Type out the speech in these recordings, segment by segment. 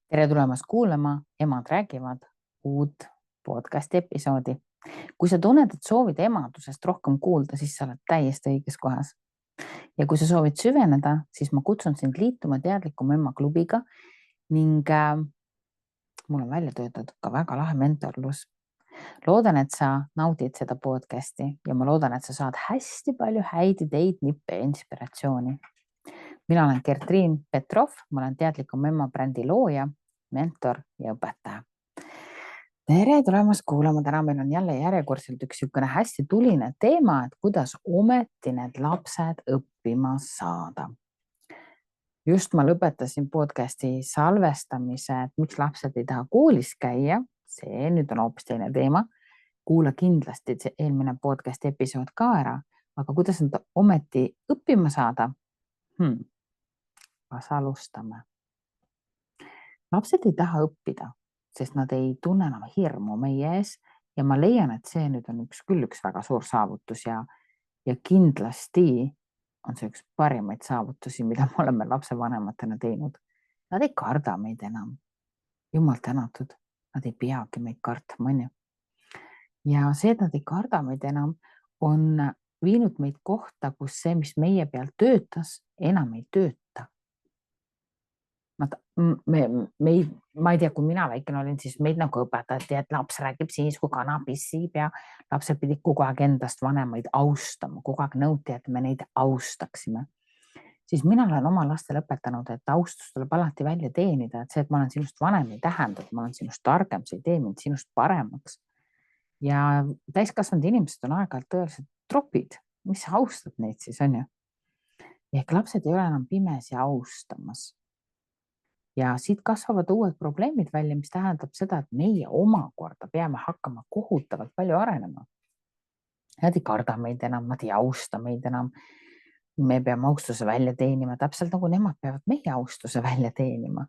Tere tulemast kuulama Emad räägivad uut podcasti episoodi. Kui sa tunned, et soovid emadusest rohkem kuulda, siis sa oled täiesti õiges kohas. Ja kui sa soovid süveneda, siis ma kutsun sind liituma teadlikuma ema klubiga ning mul on välja töötatud ka väga lahe mentorlus. Loodan, et sa naudid seda podcasti ja ma loodan, et sa saad hästi palju häid ideid, nippe ja inspiratsiooni. Mina olen Gertriin Petrov, ma olen teadlikuma ema brändi looja, mentor ja õpetaja. Tere tulemast kuulama. Täna meil on jälle järjekordselt üks hästi tuline teema, et kuidas ometi need lapsed õppima saada. Just ma lõpetasin podcasti salvestamise, et miks lapsed ei taha koolis käia. See nüüd on hoopis teine teema. Kuula kindlasti see eelmine podcasti episood ka ära, aga kuidas nad ometi õppima saada? Kas alustame? Lapsed ei taha õppida, sest nad ei tunne enam hirmu meie ees ja ma leian, et see nüüd on üks väga suur saavutus ja kindlasti on see üks parimaid saavutusi, mida me oleme lapsevanematena teinud. Nad ei karda meid enam. Jumal tänatud, nad ei peagi meid kartma, on ju. Ja see, et nad ei karda meid enam, on viinud meid kohta, kus see, mis meie peal töötas, enam ei tööta. Ma ei tea, kui mina väikene olin, siis meid nagu õpetati, et laps räägib siis, kui kana pissib ja lapsed pidid kogu aeg endast vanemaid austama, kogu aeg nõuti, et me neid austaksime. Siis mina olen oma lastele õpetanud, et austus tuleb alati välja teenida, et see, et ma olen sinust vanem ei tähenda, et ma olen sinust targem, see ei tee mind sinust paremaks. Ja täiskasvanud inimesed on aeg-ajalt tõeliselt tropid, mis austad neid siis, on ju? Ehk lapsed ei ole enam pimesi austamas. Ja siit kasvavad uued probleemid välja, mis tähendab seda, et meie omakorda peame hakkama kohutavalt palju arenema. Nad ei karda meid enam, nad ei austa meid enam. Me peame austuse välja teenima, täpselt nagu nemad peavad meie austuse välja teenima.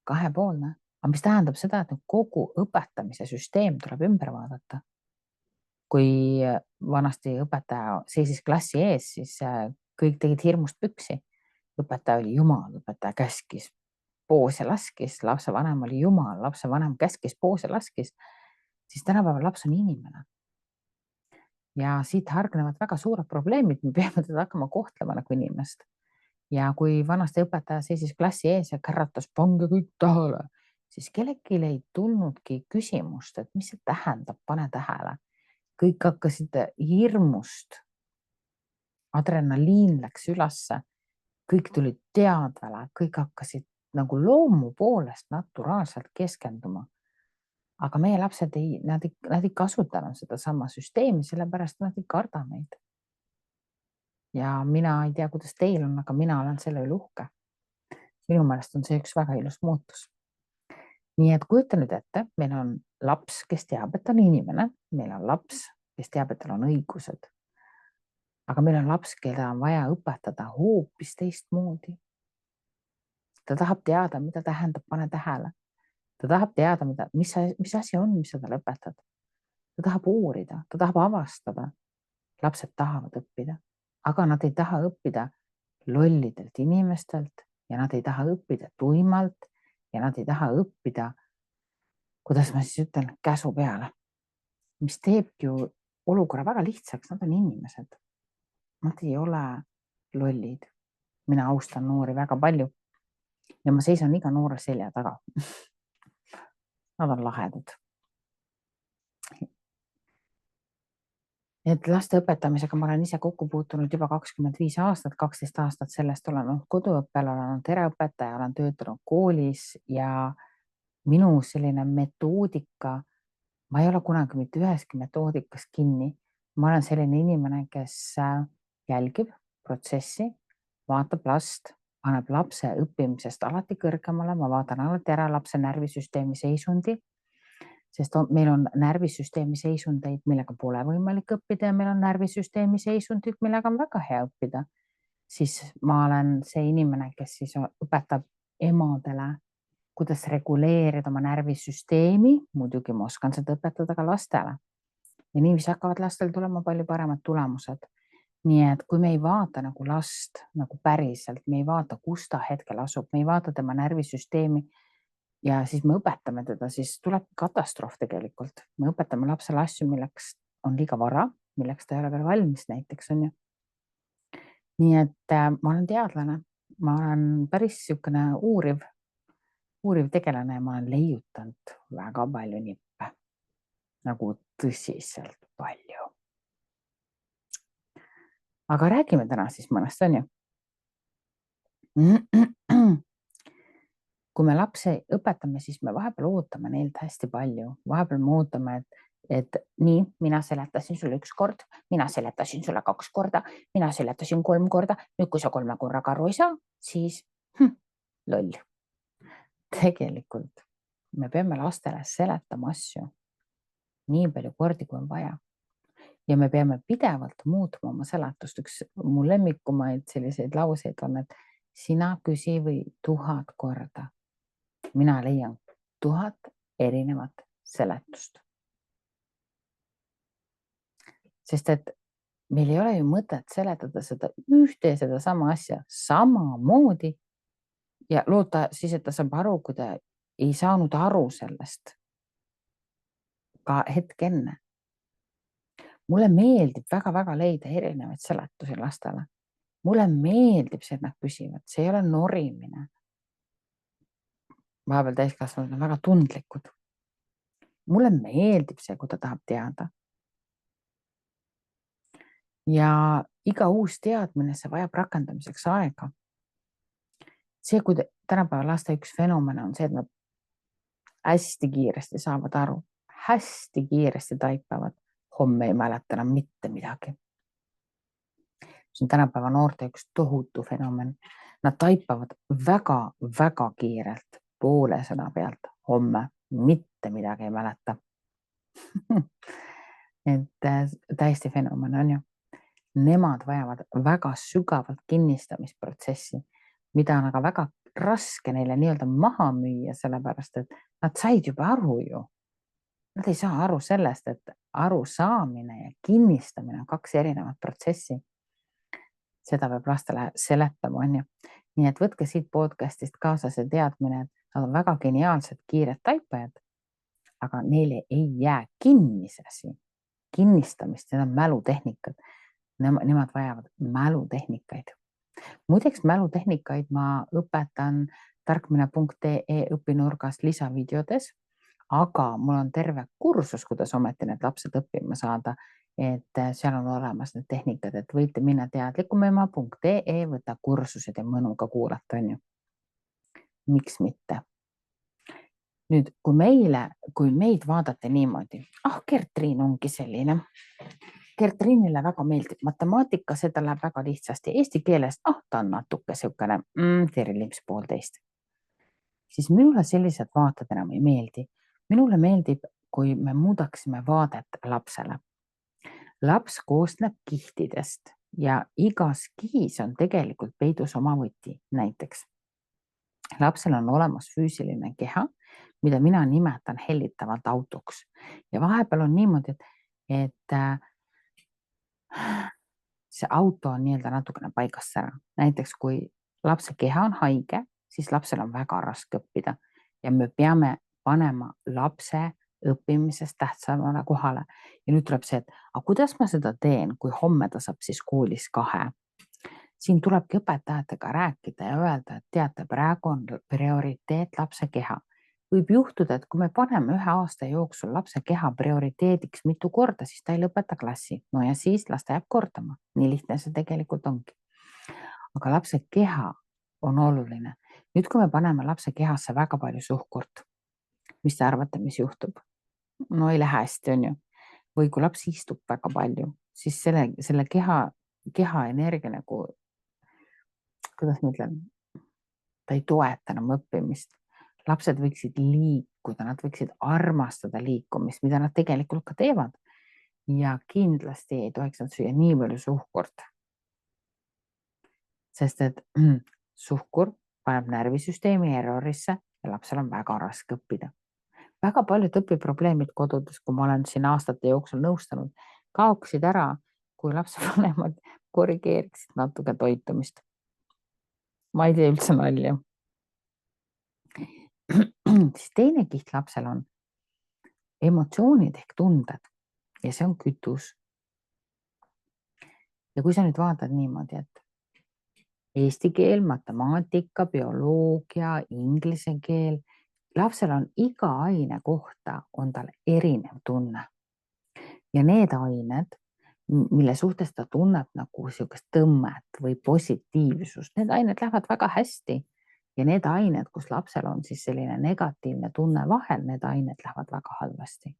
Kahepoolne. Aga mis tähendab seda, et kogu õpetamise süsteem tuleb ümber vaadata. Kui vanasti õpetaja seisis klassi ees, siis kõik tegid hirmust püksi. Õpetaja oli jumal, õpetaja käskis. Poos ja laskis, lapse vanem oli jumal, lapse vanem käskis, poos ja laskis, siis tänapäeval laps on inimene. Ja siit hargnevad väga suured probleemid, me peame teda hakkama kohtlema nagu inimest. Ja kui vanasti õpetaja seisis klassi ees ja kärratas, pange kõik tähele, siis kellelgi ei tulnudki küsimust, et mis see tähendab, pane tähele. Kõik hakkasid hirmust, adrenaliin läks ülesse, kõik tulid teadvale, kõik hakkasid nagu loomu poolest naturaalselt keskenduma. Aga meie lapsed nad ei kasutanud seda sama süsteemi, sellepärast nad ei karda meid. Ja mina ei tea, kuidas teil on, aga mina olen selle üle uhke. Minu meelest on see üks väga ilus muutus. Nii et kujuta nüüd ette, meil on laps, kes teab, et on inimene, meil on laps, kes teab, et tal on õigused. Aga meil on laps, keda on vaja õpetada hoopis teistmoodi. Ta tahab teada, mida tähendab, pane tähele. Ta tahab teada, mis asi on, mis sa talle õpetad. Ta tahab uurida, ta tahab avastada. Lapsed tahavad õppida, aga nad ei taha õppida lollidelt inimestelt ja nad ei taha õppida tuimalt ja nad ei taha õppida, kuidas ma siis ütlen, käsu peale. Mis teebki ju olukorra väga lihtsaks, nad on inimesed. Nad ei ole lollid. Mina austan noori väga palju. Ja ma seisan iga noore selja taga. Nad on lahedad. Et laste õpetamisega ma olen ise kokku puutunud juba 25 aastat, 12 aastat sellest olen olnud koduõppel, olen eraõpetaja, olen töötanud koolis ja minu selline metoodika, ma ei ole kunagi mitte üheski metoodikas kinni. Ma olen selline inimene, kes jälgib protsessi, vaatab last, paneb lapse õppimisest alati kõrgemale, ma vaatan alati ära lapse närvisüsteemi seisundi, sest meil on närvisüsteemi seisundeid, millega pole võimalik õppida ja meil on närvisüsteemi seisundid, millega on väga hea õppida. Siis ma olen see inimene, kes siis õpetab emadele, kuidas reguleerida oma närvisüsteemi, muidugi ma oskan seda õpetada ka lastele. Ja niiviisi hakkavad lastel tulema palju paremad tulemused. Nii et kui me ei vaata nagu last nagu päriselt, me ei vaata, kus ta hetkel asub, me ei vaata tema närvisüsteemi, ja siis me õpetame teda, siis tuleb katastroof tegelikult. Me õpetame lapsele asju, milleks on liiga vara, milleks ta ei ole veel valmis näiteks, on ju. Nii et ma olen teadlane, ma olen päris niisugune uuriv tegelane ja ma olen leiutanud väga palju nippe, nagu tõsiselt palju. Aga räägime täna siis mõnest, on ju. Kui me lapsi õpetame, siis me vahepeal ootame neilt hästi palju. Vahepeal me ootame, et nii, mina seletasin sulle 1 kord, mina seletasin sulle 2 korda, mina seletasin 3 korda. Nüüd, kui sa 3 korraga aru ei saa, siis loll. Tegelikult me peame lastele seletama asju nii palju kordi, kui on vaja. Ja me peame pidevalt muutma oma seletust. Üks mu lemmikumaid selliseid lauseid on, et sina küsi või 1000 korda. Mina leian 1000 erinevat seletust. Sest et meil ei ole ju mõtet seletada seda ühte ja seda sama asja samamoodi ja loota siis, et ta saab aru, kui ta ei saanud aru sellest ka hetk enne. Mulle meeldib väga-väga leida erinevaid seletusi lastele. Mulle meeldib see, et nad küsivad, see ei ole norimine. Vahepeal täiskasvanud on väga tundlikud. Mulle meeldib see, kui ta tahab teada. Ja iga uus teadmine, see vajab rakendamiseks aega. See, kui tänapäeva laste üks fenomen on see, et nad hästi kiiresti saavad aru, hästi kiiresti taipavad, homme ei mäleta enam mitte midagi. See on tänapäeva noorte üks tohutu fenomen. Nad taipavad väga-väga kiirelt poole sõna pealt, homme mitte midagi ei mäleta. Et täiesti fenomen on ju. Nemad vajavad väga sügavalt kinnistamisprotsessi, mida on aga väga raske neile nii-öelda maha müüa, sellepärast, et nad said juba aru ju. Nad ei saa aru sellest, et arusaamine ja kinnistamine on 2 erinevat protsessi. Seda peab lastele seletama, on ju. Nii et võtke siit podcastist kaasa see teadmine, et nad on väga geniaalsed, kiired taipajad, aga neile ei jää kinnistamist, need on mälutehnikad. Nemad vajavad mälutehnikaid. Muideks mälutehnikaid ma õpetan tarkmine.ee õpinurgas lisavideodes, aga mul on terve kursus, kuidas ometi need lapsed õppima saada, et seal on olemas need tehnikad, et võite minna teadlikumema.ee, võtta kursused ja mõnuga kuulata, on ju. Miks mitte? Nüüd, kui meid vaadati niimoodi, Gertriin ongi selline. Gertriinile väga meeldib matemaatika, seda läheb väga lihtsasti. Eesti keeles, ta on natuke siukene terilips 1,5. Siis minule sellised vaated enam ei meeldi. Minule meeldib, kui me muudaksime vaadet lapsele. Laps koosneb kihtidest ja igas kihis on tegelikult peidus oma võti. Näiteks lapsel on olemas füüsiline keha, mida mina nimetan hellitavalt autoks. Ja vahepeal on niimoodi, et see auto on nii-öelda natukene paigast ära. Näiteks kui lapse keha on haige, siis lapsel on väga raske õppida ja me peame panema lapse õppimisest tähtsamale kohale. Ja nüüd tuleb see, et kuidas ma seda teen, kui homme ta saab siis koolis 2? Siin tulebki õpetajatega rääkida ja öelda, et teate, praegu on prioriteet lapse keha. Võib juhtuda, et kui me paneme 1 aasta jooksul lapse keha prioriteediks mitu korda, siis ta ei lõpeta klassi. No ja siis las ta jääb kordama. Nii lihtne see tegelikult ongi. Aga lapse keha on oluline. Nüüd, kui me paneme lapse kehasse väga palju suhkurt, mis te arvate, mis juhtub? No ei lähe hästi, on ju. Või kui laps istub väga palju, siis selle keha energia nagu, kuidas ma ütlen, ta ei toeta enam õppimist. Lapsed võiksid liikuda, nad võiksid armastada liikumist, mida nad tegelikult ka teevad. Ja kindlasti ei tohiks nad süüa nii palju suhkurt. Sest et suhkur paneb närvisüsteemi errorisse ja lapsel on väga raske õppida. Väga paljud õpiprobleemid kodudes, kui ma olen siin aastate jooksul nõustanud, kaoksid ära, kui lapsevanemad korrigeeriksid natuke toitumist. Ma ei tee üldse nalja. siis teine kiht lapsel on emotsioonid ehk tunded ja see on kütus. Ja kui sa nüüd vaatad niimoodi, et eesti keel, matemaatika, bioloogia, inglise keel, lapsel on iga aine kohta on tal erinev tunne. Ja need ained, mille suhtes ta tunneb nagu sihukest tõmmet või positiivsust, need ained lähevad väga hästi. Ja need ained, kus lapsel on siis selline negatiivne tunne vahel, need ained lähevad väga halvasti.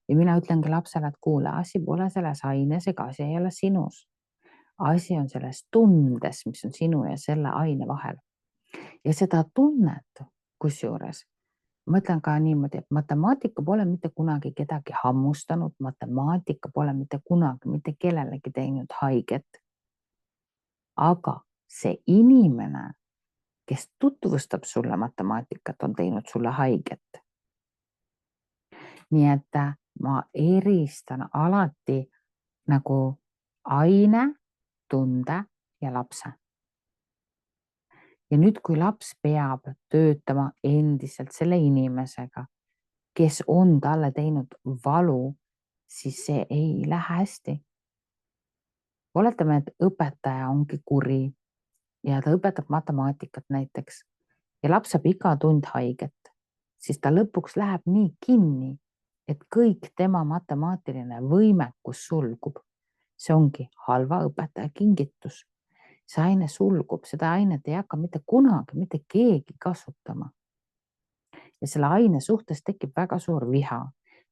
Ja mina ütlengi lapsele, et kuule, asi pole selles aines ega asi ei ole sinus. Asi on selles tundes, mis on sinu ja selle aine vahel. Ja seda tunnet, kusjuures, ma ütlen ka niimoodi, et matemaatika pole mitte kunagi kedagi hammustanud, matemaatika pole mitte kunagi mitte kellelegi teinud haiget. Aga see inimene, kes tutvustab sulle matemaatikat, on teinud sulle haiget. Nii et ma eristan alati nagu aine, tunde ja lapse. Ja nüüd, kui laps peab töötama endiselt selle inimesega, kes on talle teinud valu, siis see ei lähe hästi. Oletame, et õpetaja ongi kuri ja ta õpetab matemaatikat näiteks ja laps saab iga tund haiget, siis ta lõpuks läheb nii kinni, et kõik tema matemaatiline võimekus sulgub. See ongi halva õpetaja kingitus. See aine sulgub, seda ainet ei hakka mitte kunagi, mitte keegi kasutama. Ja selle aine suhtes tekib väga suur viha,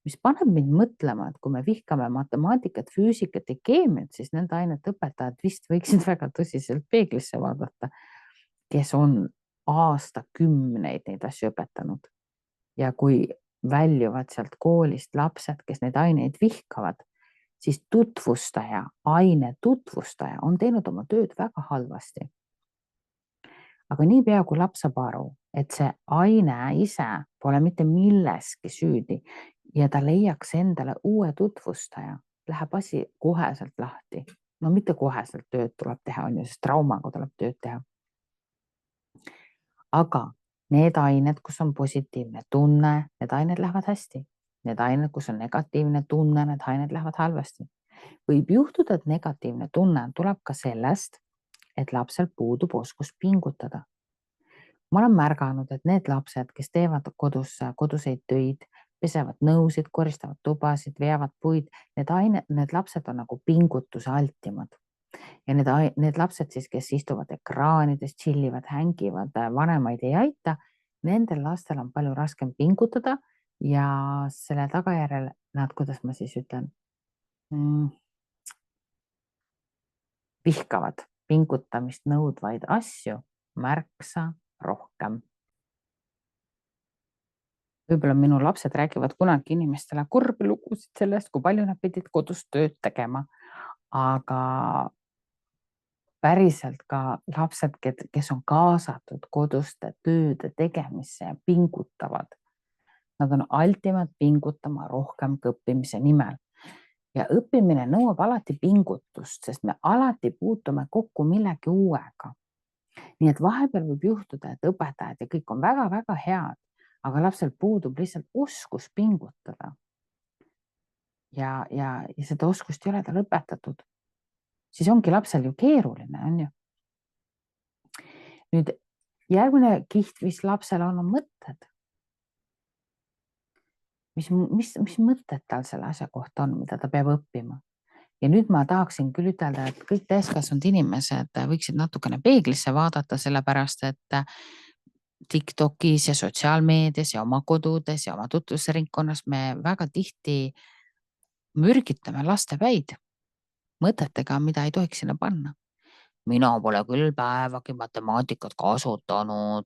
mis paneb mind mõtlema, et kui me vihkame matemaatikat, füüsikat ja keemiat, siis nende ainete õpetajad vist võiksid väga tõsiselt peeglisse vaadata, kes on aastakümneid neid asju õpetanud. Ja kui väljuvad sealt koolist lapsed, kes neid aineid vihkavad, siis aine tutvustaja on teinud oma tööd väga halvasti. Aga niipea, kui laps saab aru, et see aine ise pole mitte milleski süüdi ja ta leiaks endale uue tutvustaja, läheb asi koheselt lahti. No mitte koheselt tööd tuleb teha, sest traumaga tuleb tööd teha. Aga need ained, kus on positiivne tunne, need ained lähevad hästi. Need ained, kus on negatiivne tunne, need ained lähevad halvasti. Võib juhtuda, et negatiivne tunne tuleb ka sellest, et lapsel puudub oskus pingutada. Ma olen märganud, et need lapsed, kes teevad koduseid töid, pesevad nõusid, koristavad tubasid, veavad puid, need lapsed on nagu pingutuse altimad. Ja need lapsed siis, kes istuvad ekraanides, chillivad, hängivad, vanemaid ei aita, nendel lastel on palju raskem pingutada ja selle tagajärjel nad, kuidas ma siis ütlen, vihkavad pingutamist nõudvaid asju märksa rohkem. Võib-olla minu lapsed räägivad kunagi inimestele kurbi lugusid sellest, kui palju nad pidid kodus tööd tegema, aga päriselt ka lapsed, kes on kaasatud koduste tööde tegemisse ja pingutavad, nad on altimad pingutama rohkem kui õppimise nimel. Ja õppimine nõuab alati pingutust, sest me alati puutume kokku millegi uuega. Nii et vahepeal võib juhtuda, et õpetajad ja kõik on väga-väga head, aga lapsel puudub lihtsalt oskus pingutada. Ja seda oskust ei ole tal õpetatud. Siis ongi lapsel ju keeruline, on ju. Nüüd järgmine kiht, mis lapsel on mõtted. Mis mõtted tal selle asja kohta on, mida ta peab õppima? Ja nüüd ma tahaksin küll ütelda, et kõik täiskasvanud inimesed võiksid natukene peeglisse vaadata, sellepärast et TikTokis ja sotsiaalmeedias ja oma kodudes ja oma tutvusringkonnas me väga tihti mürgitame laste päid mõtetega, mida ei tohiks sinna panna. Mina pole küll päevagi matemaatikat kasutanud.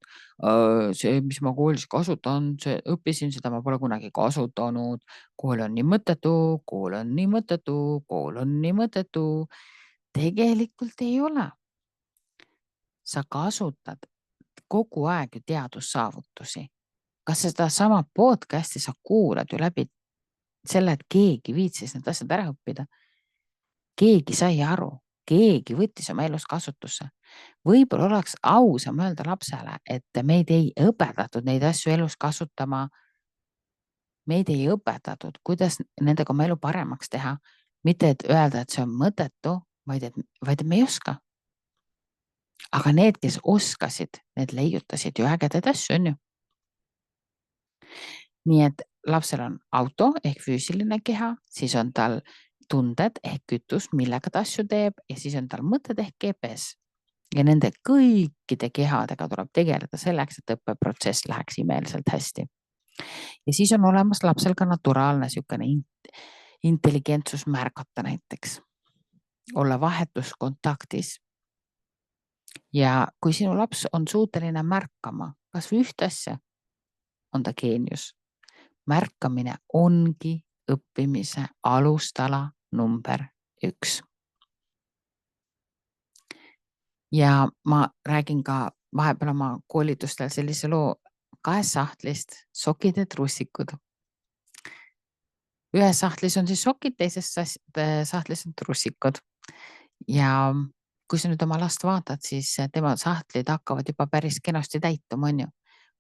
See, mis ma koolis õppisin, seda ma pole kunagi kasutanud. Kool on nii mõttetu, kool on nii mõttetu, kool on nii mõttetu. Tegelikult ei ole. Sa kasutad kogu aeg ju teadussaavutusi. Kas seda sama podcasti sa kuulad ju läbi selle, et keegi viitsis need asjad ära õppida? Keegi sai aru. keegi võttis oma elus kasutusse. Võib-olla oleks ausam öelda lapsele, et meid ei õpetatud neid asju elus kasutama. Meid ei õpetatud, kuidas nendega oma elu paremaks teha. Mitte et öelda, et see on mõttetu, vaid et me ei oska. Aga need, kes oskasid, need leiutasid ju ägedaid asju, on ju. Nii et lapsel on auto ehk füüsiline keha, siis on tal tunded ehk kütus, millega ta asju teeb ja siis on tal mõtted ehk GPS. Ja nende kõikide kehadega tuleb tegeleda selleks, et õppeprotsess läheks imeliselt hästi. Ja siis on olemas lapsel ka naturaalne sükene intelligentsus märgata näiteks, olla vahetuskontaktis. Ja kui sinu laps on suuteline märkama kas või üht asja, on ta geenius. Märkamine ongi õppimise alustala number 1. Ja ma räägin ka vahepeal oma koolitustel sellise loo 2 sahtlist, sokid ja trussikud. Ühes sahtlis on siis sokid, teises sahtlis on trussikud. Ja kui sa nüüd oma last vaatad, siis tema sahtlid hakkavad juba päris kenasti täituma, on ju,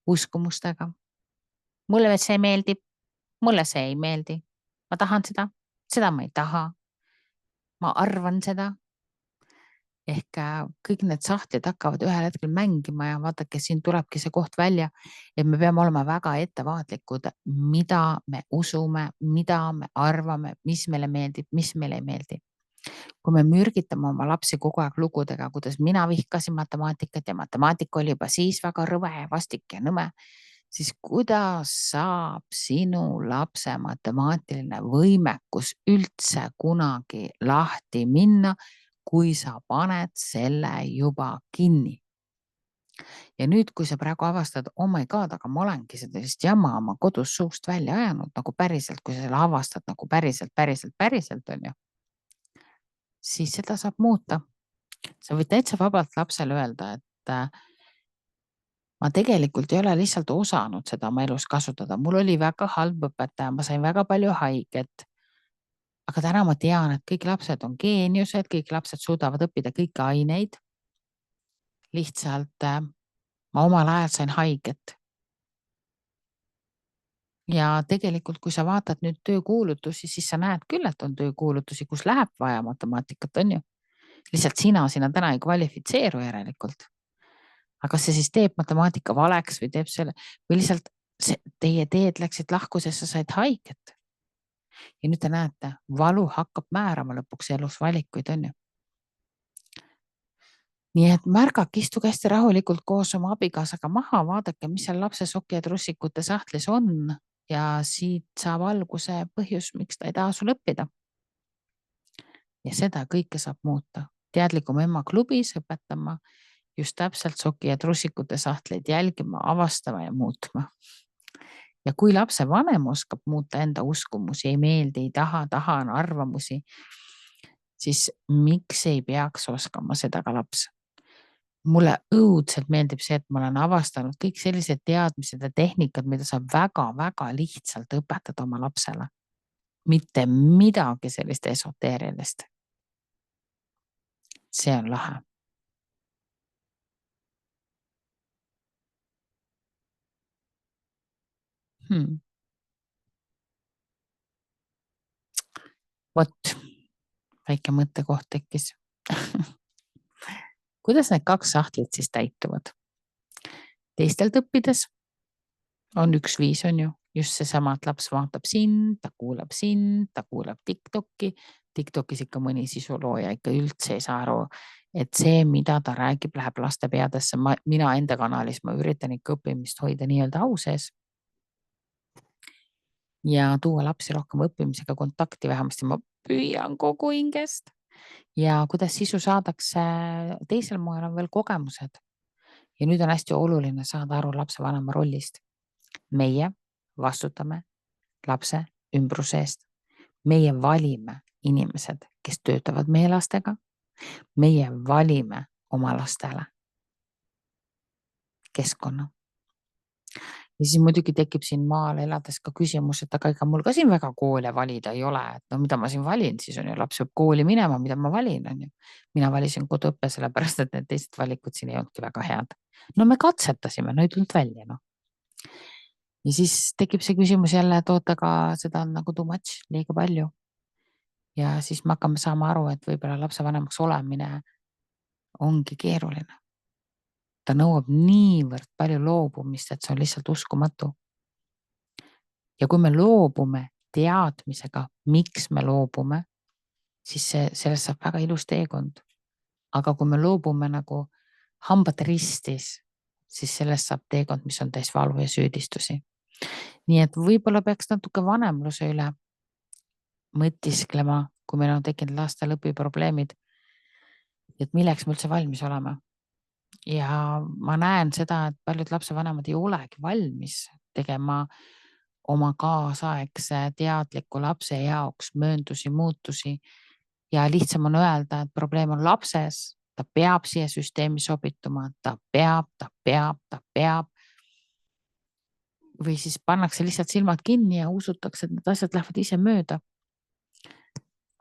uskumustega. Mulle see meeldib, mulle see ei meeldi. Ma tahan seda ma ei taha. Ma arvan seda. Ehk kõik need sahtlid hakkavad ühel hetkel mängima ja vaadake, siin tulebki see koht välja, et me peame olema väga ettevaatlikud, mida me usume, mida me arvame, mis meile meeldib, mis meile ei meeldi. Kui me mürgitame oma lapsi kogu aeg lugudega, kuidas mina vihkasin matemaatikat ja matemaatika oli juba siis väga rõve ja vastik ja nõme, siis kuidas saab sinu lapse matemaatiline võimekus üldse kunagi lahti minna, kui sa paned selle juba kinni. Ja nüüd, kui sa praegu avastad, oh my god, aga ma olengi sellist jama oma kodus suust välja ajanud, nagu päriselt, kui sa selle avastad nagu päriselt on ju, siis seda saab muuta. Sa võid täitsa vabalt lapsele öelda, et ma tegelikult ei ole lihtsalt osanud seda oma elus kasutada. Mul oli väga halb õpetaja, ma sain väga palju haiget. Aga täna ma tean, et kõik lapsed on geeniused, kõik lapsed suudavad õppida kõiki aineid. Lihtsalt ma omal ajal sain haiget. Ja tegelikult, kui sa vaatad nüüd töökuulutusi, siis sa näed küll, et on töökuulutusi, kus läheb vaja matemaatikat, on ju. Lihtsalt sina täna ei kvalifitseeru järelikult. Aga see siis teeb matemaatika valeks või teeb selle, või lihtsalt teie teed läksid lahku, sest sa said haiget. Ja nüüd te näete, valu hakkab määrama lõpuks elus valikuid, on ju. Nii et märgake, istuge hästi rahulikult koos oma abikaasaga maha, vaadake, mis seal lapse soki ja trussikute sahtlis on ja siit saab alguse põhjus, miks ta ei taha sul õppida. Ja seda kõike saab muuta. Teadlikum ema klubis õpetama just täpselt soki ja trussikute sahtleid jälgima, avastama ja muutma. Ja kui lapse vanem oskab muuta enda uskumusi, ei meeldi, ei taha, on arvamusi, siis miks ei peaks oskama seda ka laps? Mulle õudselt meeldib see, et ma olen avastanud kõik sellised teadmised ja tehnikad, mida saab väga-väga lihtsalt õpetada oma lapsele. Mitte midagi sellist esoteerilist. See on lahe. Vot, väike mõttekoht tekkis. Kuidas need 2 sahtlit siis täituvad? Teistelt õppides on üks viis, on ju, just seesama, et laps vaatab sind, ta kuulab TikTok'i. TikTok'is ikka mõni sisulooja ikka üldse ei saa aru, et see, mida ta räägib, läheb laste peadesse. Mina enda kanalis, ma üritan ikka õppimist hoida nii-öelda au sees. Ja tuua lapsi rohkem õppimisega kontakti, vähemasti ma püüan kogu hingest. Ja kuidas sisu saadakse teisel moel on veel kogemused. Ja nüüd on hästi oluline saada aru lapse vanema rollist. Meie vastutame lapse ümbruse eest. Meie valime inimesed, kes töötavad meie lastega. Meie valime oma lastele keskkonna. Ja siis muidugi tekib siin maal elades ka küsimus, et aga ega mul ka siin väga koole valida ei ole, et no mida ma siin valin, siis on ju laps peab kooli minema, mida ma valin, on ju. Mina valisin koduõppe, sellepärast et need teised valikud siin ei olnudki väga head. No me katsetasime, no ei tulnud välja, noh. Ja siis tekib see küsimus jälle, et oota, aga seda on nagu too much, liiga palju. Ja siis me hakkame saama aru, et võib-olla lapsevanemaks olemine ongi keeruline. Ta nõuab niivõrd palju loobumist, et see on lihtsalt uskumatu. Ja kui me loobume teadmisega, miks me loobume, siis sellest saab väga ilus teekond. Aga kui me loobume nagu hambad ristis, siis sellest saab teekond, mis on täis valu ja süüdistusi. Nii et võib-olla peaks natuke vanemluse üle mõtisklema, kui meil on tekkinud lastel õpiprobleemid, et milleks me üldse valmis oleme. Ja ma näen seda, et paljud lapsevanemad ei olegi valmis tegema oma kaasaegse teadliku lapse jaoks mööndusi, muutusi ja lihtsam on öelda, et probleem on lapses, ta peab siia süsteemi sobituma, ta peab. Või siis pannakse lihtsalt silmad kinni ja usutakse, et need asjad lähevad ise mööda.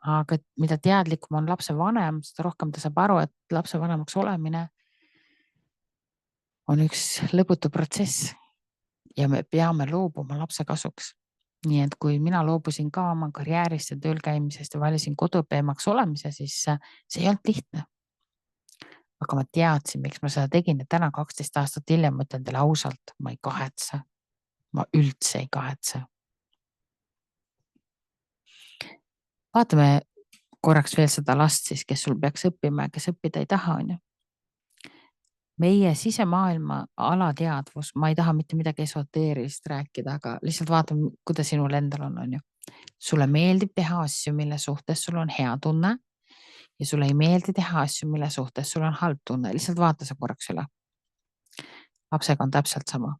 Aga mida teadlikum on lapse vanem, seda rohkem ta saab aru, et lapse vanemaks olemine on üks lõputu protsess ja me peame loobuma lapse kasuks. Nii et kui mina loobusin ka oma karjäärist ja tööl käimisest ja valisin koduõppemaks olemise, siis see ei olnud lihtne. Aga ma teadsin, miks ma seda tegin ja täna 12 aastat hiljem mõtlen teile ausalt, ma ei kahetse. Ma üldse ei kahetse. Vaatame korraks veel seda last siis, kes sul peaks õppima ja kes õppida ei taha, on ju. Meie sisemaailma alateadvus, ma ei taha mitte midagi esoteerilist rääkida, aga lihtsalt vaatame, kuidas sinul endal on ju. Sulle meeldib teha asju, mille suhtes sul on hea tunne ja sulle ei meeldi teha asju, mille suhtes sul on halb tunne. Lihtsalt vaata sa korraks üle. Lapsega on täpselt sama.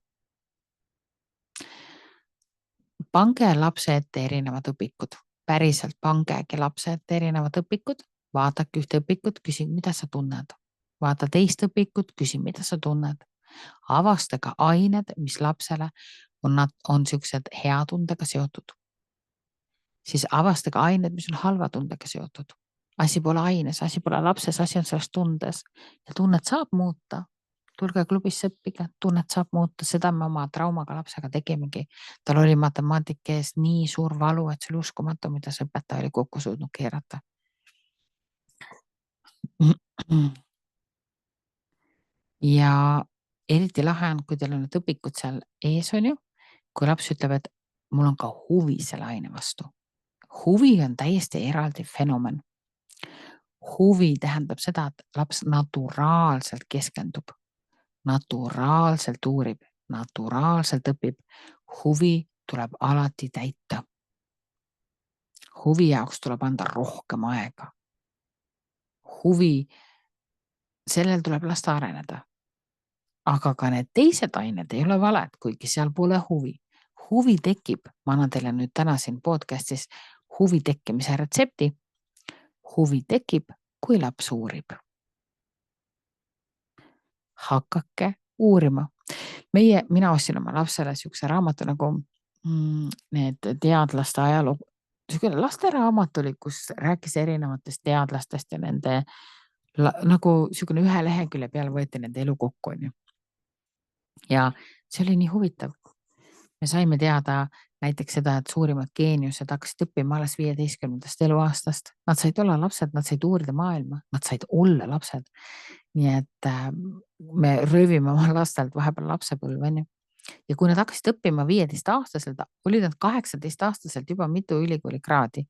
Pange lapse ette erinevad õpikud. Päriselt pangegi lapse ette erinevad õpikud. Vaadake ühte õpikut, küsi, mida sa tunned. Vaata teist õpikut, küsi, mida sa tunned. Avastage ained, mis lapsele on siuksed hea tundega seotud. Siis avastage ained, mis on halva tundega seotud. Asi pole aines, asi pole lapses, asi on selles tundes. Ja tunnet saab muuta. Tulge klubisse õppige, tunnet saab muuta. Seda me oma traumaga lapsega tegimegi. Tal oli matemaatika ees nii suur valu, et see oli uskumatu, mida see õpetaja oli kokku suutnud keerata. Ja eriti lahe on, kui teil on need õpikud seal ees, on ju, kui laps ütleb, et mul on ka huvi selle aine vastu. Huvi on täiesti eraldi fenomen. Huvi tähendab seda, et laps naturaalselt keskendub, naturaalselt uurib, naturaalselt õpib. Huvi tuleb alati täita. Huvi jaoks tuleb anda rohkem aega. Huvi, sellel tuleb lasta areneda. Aga ka need teised ained ei ole valed, kuigi seal pole huvi. Huvi tekib, ma annan teile nüüd täna siin podcastis huvi tekkimise retsepti. Huvi tekib, kui laps uurib. Hakake uurima. Mina ostsin oma lapsele siukse raamatu nagu need teadlaste ajalugu. Lasteraamat oli, kus rääkis erinevatest teadlastest ja nende nagu siukene ühe lehekülje peale võeti nende elu kokku, on ju. Ja see oli nii huvitav. Me saime teada näiteks seda, et suurimad geeniused hakkasid õppima alles 15. eluaastast. Nad said olla lapsed, nad said uurida maailma, nad said olla lapsed. Nii et me röövime oma lastelt vahepeal lapsepõlve, on ju. Ja kui nad hakkasid õppima 15-aastaselt, olid nad 18-aastaselt juba mitu ülikoolikraadi.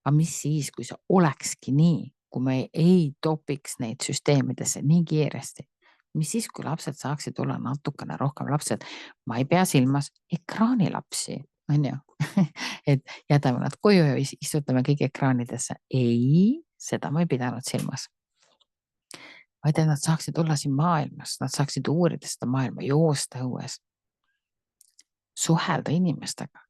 Aga mis siis, kui see olekski nii, kui me ei topiks neid süsteemidesse nii kiiresti? Mis siis, kui lapsed saaksid olla natukene rohkem lapsed? Ma ei pea silmas ekraanilapsi, on ju? Et jätame nad koju ja istutame kõik ekraanidesse. Ei, seda ma ei pidanud silmas. Vaid et nad saaksid olla siin maailmas, nad saaksid uurida seda maailma, joosta õues, suhelda inimestega.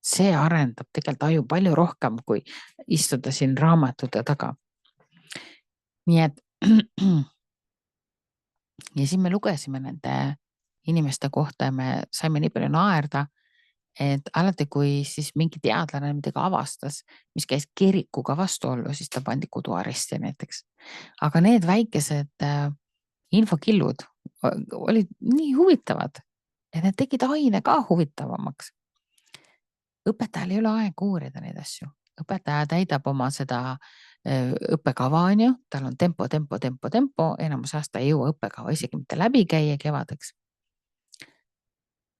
See arendab tegelikult aju palju rohkem, kui istuda siin raamatute taga. Nii et ja siin me lugesime nende inimeste kohta ja me saime nii palju naerda, et alati, kui siis mingi teadlane midagi avastas, mis käis kirikuga vastuollu, siis ta pandi koduaresti näiteks. Aga need väikesed infokillud olid nii huvitavad, et need tegid aine ka huvitavamaks. Õpetajal ei ole aega uurida neid asju. Õpetaja täidab oma seda õppekava, on ju, tal on tempo, enamus aasta ei jõua õppekava isegi mitte läbi käia kevadeks.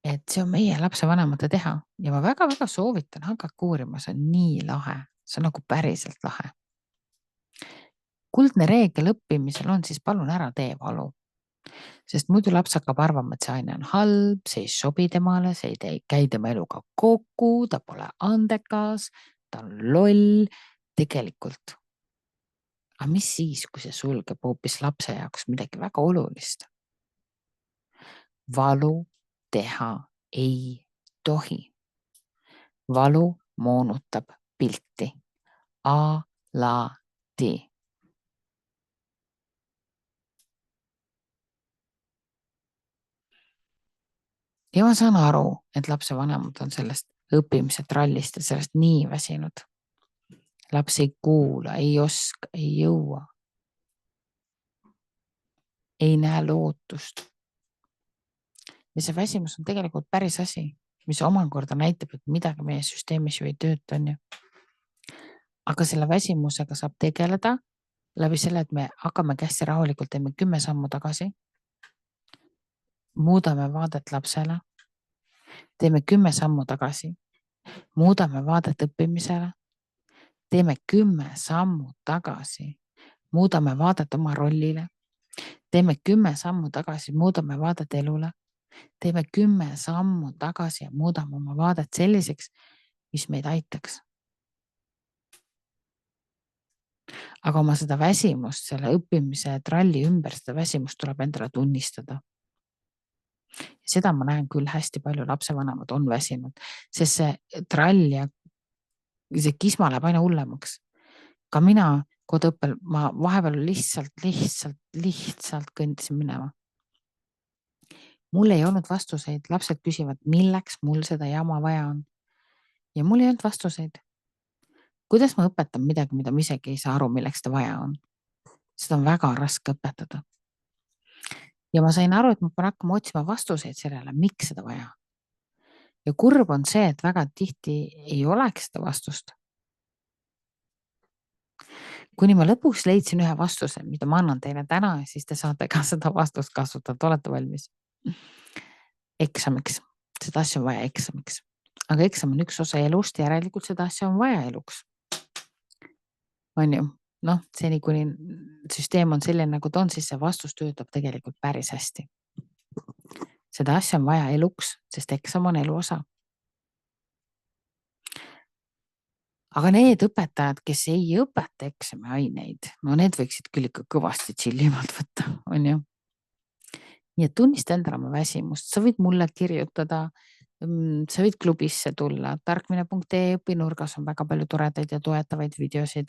Et see on meie lapsevanemate teha ja ma väga-väga soovitan hakake uurima, see on nii lahe, see on nagu päriselt lahe. Kuldne reegel õppimisel on siis palun ära tee valu, sest muidu laps hakkab arvama, et see aine on halb, see ei sobi temale, see ei käi tema eluga kokku, ta pole andekas, ta on loll, tegelikult. Aga mis siis, kui see sulgeb hoopis lapse jaoks midagi väga olulist? Valu teha ei tohi. Valu moonutab pilti. Alati. Ja ma saan aru, et lapsevanemad on sellest õppimise trallist ja sellest nii väsinud. Laps ei kuula, ei oska, ei jõua. Ei näe lootust. Ja see väsimus on tegelikult päris asi, mis omakorda näitab, et midagi meie süsteemis ju ei tööta, on ju. Aga selle väsimusega saab tegeleda läbi selle, et me hakkame hästi rahulikult, teeme 10 sammu tagasi, muudame vaadet lapsele, teeme 10 sammu tagasi, muudame vaadet õppimisele, teeme 10 sammu tagasi, muudame vaadet oma rollile, teeme 10 sammu tagasi, muudame vaadet elule, teeme 10 sammu tagasi ja muudame oma vaadet selliseks, mis meid aitaks. Aga oma seda väsimust, selle õppimise tralli ümber, seda väsimust tuleb endale tunnistada. Seda ma näen küll hästi palju lapsevanemad on väsinud, sest see trall ja see kisma läheb aina hullemaks. Ka mina koduõppel, ma vahepeal lihtsalt kõndisin minema. Mul ei olnud vastuseid, lapsed küsivad, milleks mul seda jama vaja on. Ja mul ei olnud vastuseid. Kuidas ma õpetan midagi, mida ma isegi ei saa aru, milleks ta vaja on? Seda on väga raske õpetada. Ja ma sain aru, et ma pean hakkama otsima vastuseid sellele, miks seda vaja. Ja kurb on see, et väga tihti ei oleks seda vastust. Kuni ma lõpuks leidsin ühe vastuse, mida ma annan teile täna, siis te saate ka seda vastust kasutada, olete valmis. Eksamiks. Seda asja on vaja eksamiks. Aga eksam on üks osa elust ja järelikult seda asja on vaja eluks. On ju? Noh, seni kuni süsteem on selline, nagu ta on, siis see vastus töötab tegelikult päris hästi. Seda asja on vaja eluks, sest eksam on elu osa. Aga need õpetajad, kes ei õpeta eksami aineid, no need võiksid küll ikka kõvasti chillimalt võtta, on ju? Nii et tunnista endale oma väsimust, sa võid mulle kirjutada, sa võid klubisse tulla, tarkmine.ee õpinurgas on väga palju toredaid ja toetavaid videosid.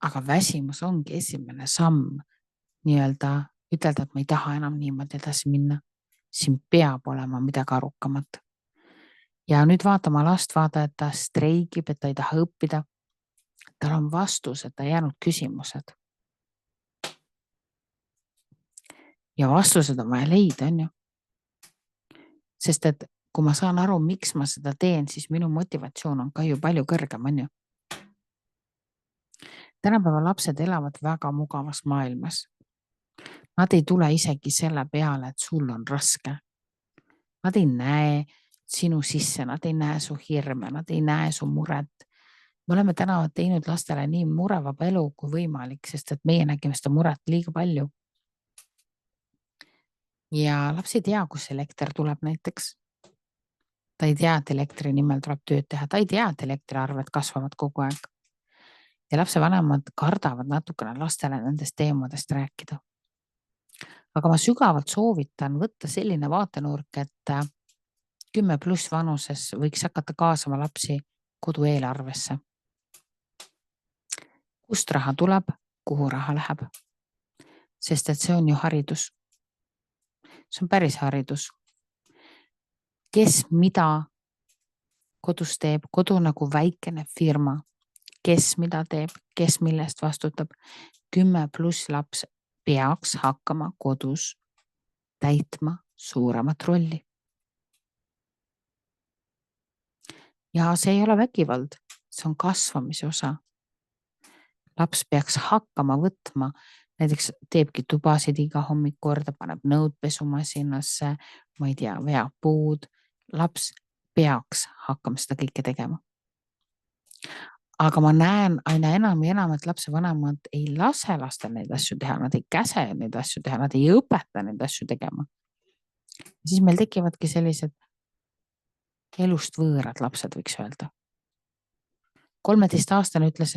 Aga väsimus ongi esimene samm nii-öelda ütelda, et ma ei taha enam niimoodi edasi minna. Siin peab olema midagi arukamat. Ja nüüd vaata oma last, vaata, et ta streigib, et ta ei taha õppida. Tal on vastused, ta jäänud küsimused. Ja vastused on vaja leida, on ju. Sest et kui ma saan aru, miks ma seda teen, siis minu motivatsioon on ka ju palju kõrgem, on ju. Tänapäeva lapsed elavad väga mugavas maailmas. Nad ei tule isegi selle peale, et sul on raske. Nad ei näe sinu sisse, nad ei näe su hirme, nad ei näe su muret. Me oleme täna teinud lastele nii murevaba elu kui võimalik, sest et meie nägime seda muret liiga palju. Ja laps ei tea, kus elekter tuleb näiteks. Ta ei tea, et elektri nimel tuleb tööd teha. Ta ei tea, et elektriarved kasvavad kogu aeg. Ja lapsevanemad kardavad natukene lastele nendest teemadest rääkida. Aga ma sügavalt soovitan võtta selline vaatenurk, et 10+ vanuses võiks hakata kaasama lapsi kodueelarvesse. Kust raha tuleb, kuhu raha läheb? Sest et see on ju haridus. See on päris haridus. Kes mida kodus teeb, kodu nagu väikene firma, kes mida teeb, kes millest vastutab. 10+ laps peaks hakkama kodus täitma suuremat rolli. Ja see ei ole vägivald, see on kasvamise osa. Laps peaks hakkama võtma, näiteks teebki tubasid iga hommik korda, paneb nõudpesumasinasse, ma ei tea, veab puud. Laps peaks hakkama seda kõike tegema. Aga ma näen aina enam ja enam, et lapsevanemad ei lase lastel neid asju teha, nad ei käse neid asju teha, nad ei õpeta neid asju tegema. Siis meil tekivadki sellised elust võõrad lapsed, võiks öelda. 13-aastane ütles,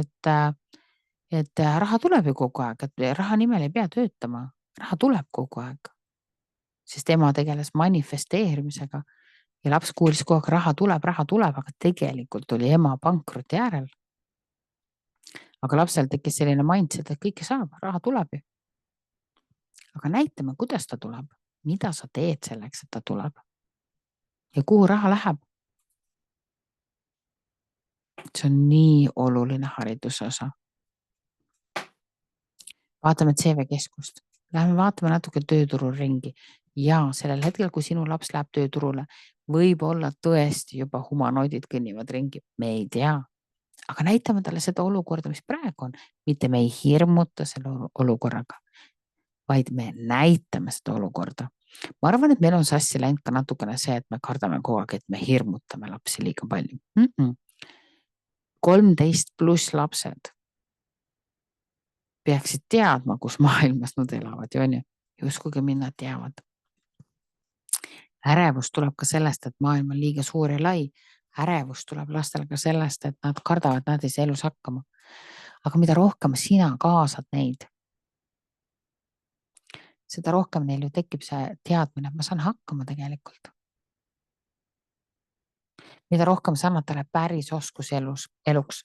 et raha tuleb ju kogu aeg, et raha nimel ei pea töötama. Raha tuleb kogu aeg. Sest ema tegeles manifesteerimisega ja laps kuulis kogu aeg raha tuleb, aga tegelikult oli ema pankroti äärel. Aga lapsel tekkis selline mindset, et kõike saab, raha tuleb ju. Aga näitame, kuidas ta tuleb. Mida sa teed selleks, et ta tuleb? Ja kuhu raha läheb? See on nii oluline hariduse osa. Vaatame CV-keskust. Lähme vaatame natuke tööturul ringi. Ja sellel hetkel, kui sinu laps läheb tööturule, võib olla tõesti juba humanoidid kõnnivad ringi. Me ei tea. Aga näitame talle seda olukorda, mis praegu on. Mitte me ei hirmuta selle olukorraga, vaid me näitame seda olukorda. Ma arvan, et meil on sassi läinud ka natukene see, et me kardame kogu aeg, et me hirmutame lapsi liiga palju. 13+ lapsed peaksid teadma, kus maailmas nad elavad, ju on ju. Uskuge mind, nad teavad. Ärevus tuleb ka sellest, et maailm on liiga suur ja lai. Ärevus tuleb lastel ka sellest, et nad kardavad, nad ei saa elus hakkama. Aga mida rohkem sina kaasad neid, seda rohkem neil ju tekib see teadmine, et ma saan hakkama tegelikult. Mida rohkem sa annad talle päris oskusi eluks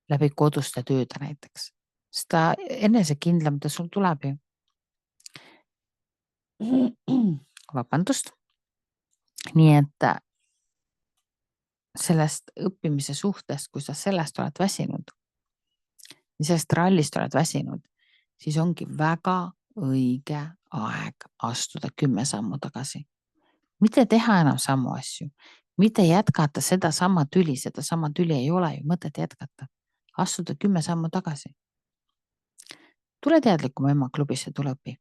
läbi koduste tööde näiteks. Seda enesekindlam ta sul tuleb ju. Vabandust. Nii et sellest õppimise suhtest, kui sa sellest oled väsinud, sellest rallist oled väsinud, siis ongi väga õige aeg astuda 10 sammu tagasi. Mitte teha enam samu asju, mitte jätkata seda sama tüli ei ole ju mõtet jätkata. Astuda 10 sammu tagasi. Tule teadlikuma ema klubisse, tule õpi.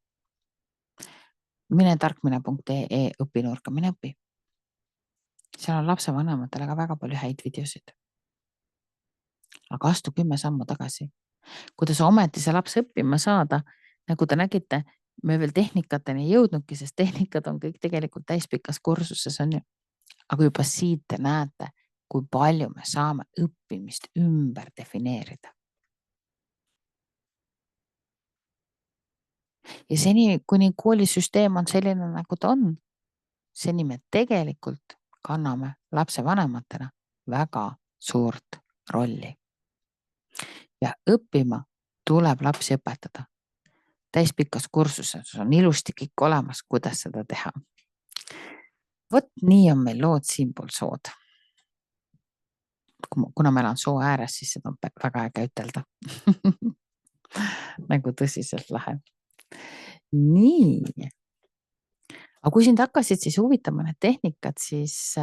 Mine tarkmine.ee õpinurka, mine õpi. Seal on lapsevanematele ka väga palju häid videosid. Aga astu 10 sammu tagasi. Kuidas ometi see laps õppima saada, nagu te nägite, me veel tehnikateni ei jõudnudki, sest tehnikad on kõik tegelikult täispikas kursuses on ju. Aga juba siit te näete, kui palju me saame õppimist ümber defineerida. Ja seni, kuni koolisüsteem on selline, nagu ta on, seni me tegelikult kanname lapsevanematena väga suurt rolli. Ja õppima tuleb lapsi õpetada. Täispikas kursuses on ilusti kõik olemas, kuidas seda teha. Vot nii on meil lood siinpool sood. Kuna ma elan soo ääres, siis seda on väga äge ütelda. Nagu tõsiselt lahe. Nii. Aga kui sind hakkasid siis huvitama need tehnikad, siis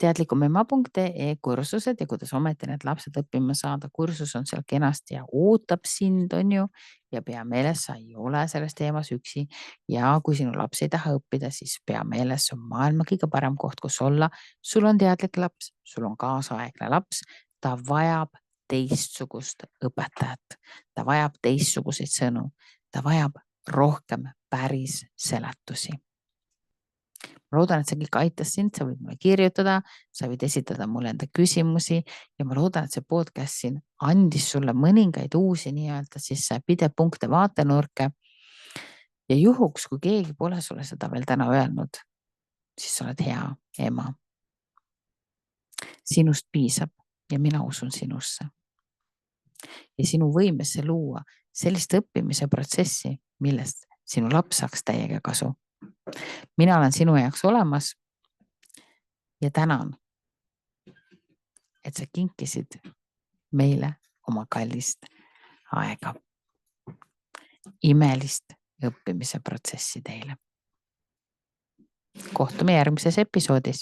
teadlikumema.ee kursused ja kuidas ometi need lapsed õppima saada. Kursus on seal kenasti ja ootab sind, on ju, ja pea meeles, sa ei ole selles teemas üksi. Ja kui sinu laps ei taha õppida, siis pea meeles, see on maailma kõige parem koht, kus olla. Sul on teadlik laps, sul on kaasaegne laps, ta vajab teistsugust õpetajat, ta vajab teistsuguseid sõnu, ta vajab rohkem päris seletusi. Ma loodan, et see kõik aitas sind, sa võid mulle kirjutada, sa võid esitada mulle enda küsimusi ja ma loodan, et see podcast siin andis sulle mõningaid uusi nii-öelda siis pidepunkte vaatenurke. Ja juhuks, kui keegi pole sulle seda veel täna öelnud, siis sa oled hea ema. Sinust piisab ja mina usun sinusse. Ja sinu võimesse luua sellist õppimise protsessi, millest sinu laps saaks täiega kasu. mina olen sinu jaoks olemas ja tänan, et sa kinkisid meile oma kallist aega. Imelist õppimise protsessi teile. Kohtume järgmises episoodis.